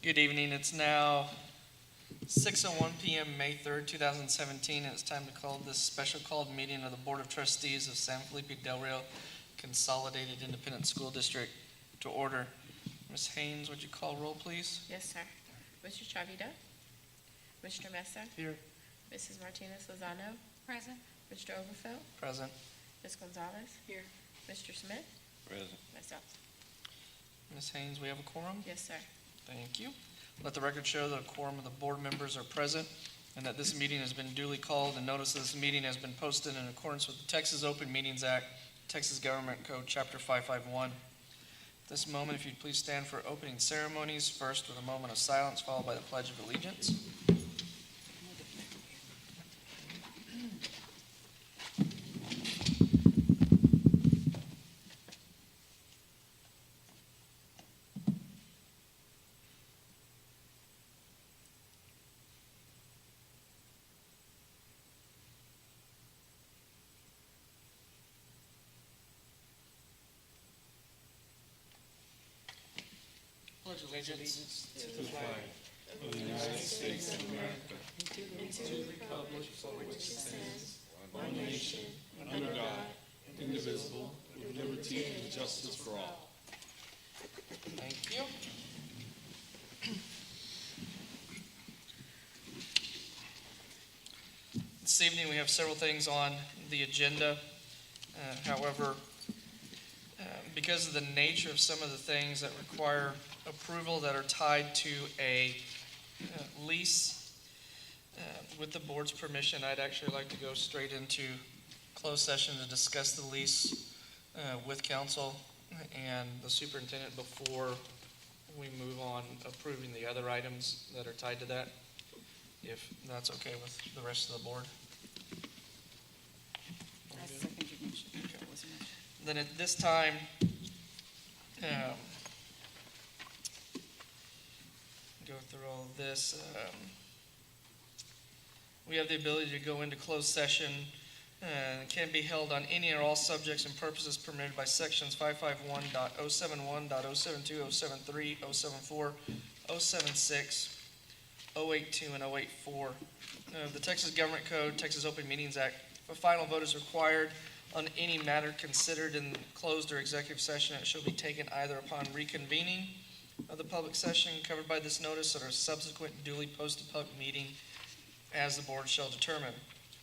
Good evening. It's now 6:01 p.m., May 3rd, 2017, and it's time to call this special called meeting of the Board of Trustees of San Felipe Del Rio Consolidated Independent School District to order. Ms. Haynes, would you call roll, please? Yes, sir. Mr. Chavita? Mr. Mesa? Here. Mrs. Martinez-Lozano? Present. Mr. Overfeld? Present. Ms. Gonzalez? Here. Mr. Smith? Present. Myself. Ms. Haynes, we have a quorum? Yes, sir. Thank you. Let the record show that a quorum of the board members are present and that this meeting has been duly called, and notice of this meeting has been posted in accordance with the Texas Open Meetings Act, Texas Government Code, Chapter 551. At this moment, if you'd please stand for opening ceremonies, first with a moment of silence, followed by the Pledge of Allegiance. Pledge allegiance to the flag of the United States of America, and to the republic for which it stands, one nation, under God, indivisible, with liberty and justice for all. Thank you. This evening we have several things on the agenda. However, because of the nature of some of the things that require approval that are tied to a lease, with the board's permission, I'd actually like to go straight into closed session to discuss the lease with council and the superintendent before we move on approving the other items that are tied to that, if that's okay with the rest of the board. I second your motion. That was a motion. Then at this time, go through all of this. We have the ability to go into closed session. It can be held on any or all subjects and purposes permitted by sections 551.071, .072, 073, 074, 076, 082, and 084 of the Texas Government Code, Texas Open Meetings Act. If a final vote is required on any matter considered in closed or executive session, it shall be taken either upon reconvening of the public session covered by this notice or a subsequent duly posted public meeting as the board shall determine.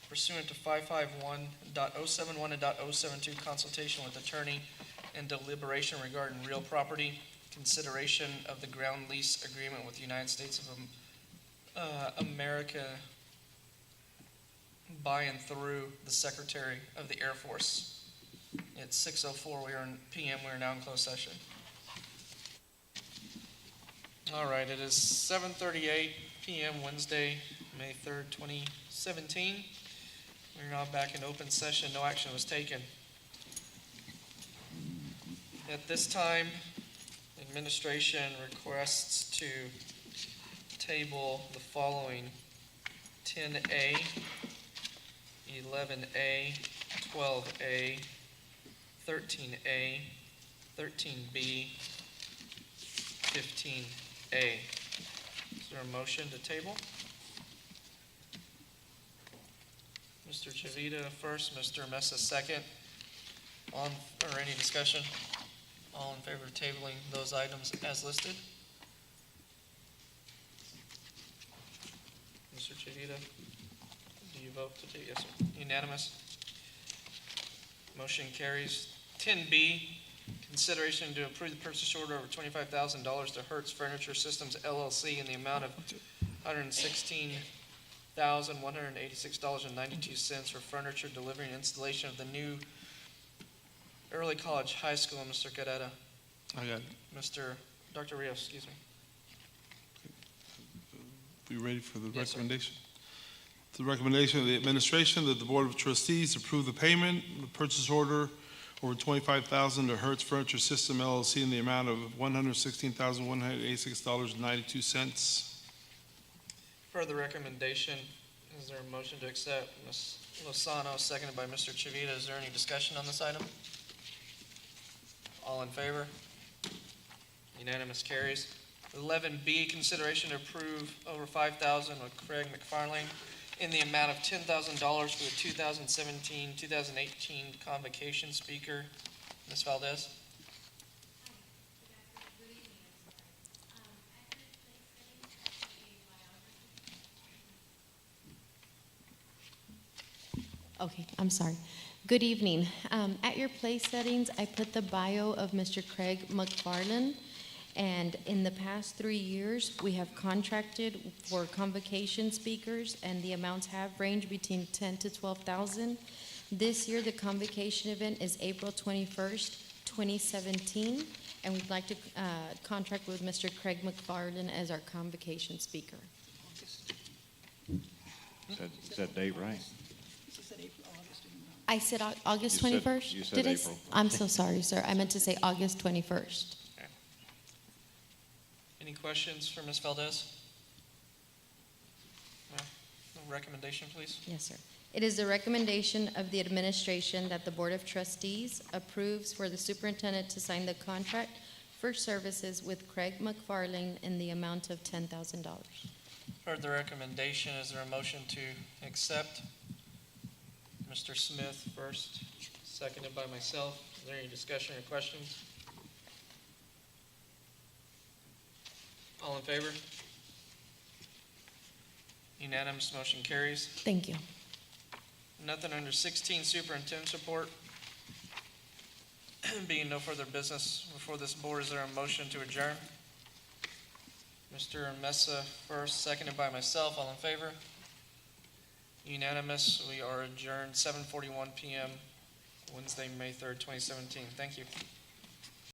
Pursuant to 551.071 and .072, consultation with attorney and deliberation regarding real property, consideration of the ground lease agreement with the United States of America by and through the Secretary of the Air Force. It's 6:04 p.m. We are now in closed session. All right, it is 7:38 p.m. Wednesday, May 3rd, 2017. We're now back in open session. No action was taken. At this time, administration requests to table the following: 10A, 11A, 12A, 13A, 13B, 15A. Is there a motion to table? Mr. Chavita first, Mr. Mesa second. Any discussion? All in favor of tabling those items as listed? Mr. Chavita, do you vote to table? Yes, sir. Unanimous. Motion carries. 10B, consideration to approve the purchase order over $25,000 to Hertz Furniture Systems LLC in the amount of $116,186.92 for furniture delivery and installation of the new Early College High School. Mr. Carrera. I got it. Dr. Rios, excuse me. You ready for the Yes, sir. recommendation? The recommendation of the administration that the Board of Trustees approve the payment of the purchase order over $25,000 to Hertz Furniture System LLC in the amount of $116,186.92. Per the recommendation, is there a motion to accept? Ms. Lozano, seconded by Mr. Chavita. Is there any discussion on this item? All in favor? Unanimous carries. 11B, consideration to approve over $5,000 with Craig McFarlane in the amount of $10,000 for the 2017-2018 convocation speaker. Ms. Valdez? Okay, I'm sorry. Good evening. At your place settings, I put the bio of Mr. Craig McFarland, and in the past 3 years, we have contracted for convocation speakers, and the amounts have ranged between 10 to 12,000. This year, the convocation event is April 21st, 2017, and we'd like to contract with Mr. Craig McFarland as our convocation speaker. Is that date right? I said August You said- 21st? you said Did I April. I'm so sorry, sir. I meant to say August 21st. Any questions for Ms. Valdez? No? Recommendation, please. Yes, sir. It is the recommendation of the administration that the Board of Trustees approves for the superintendent to sign the contract for services with Craig McFarlane in the amount of $10,000. Heard the recommendation. Is there a motion to accept? Mr. Smith first, seconded by myself. Is there any discussion or questions? All in favor? Unanimous, motion carries. Thank you. Nothing under 16, superintendent's report. Being no further business before this board, is there a motion to adjourn? Mr. Mesa first, seconded by myself. All in favor? Unanimous. We are adjourned 7:41 p.m. Wednesday, May 3rd, 2017. Thank you.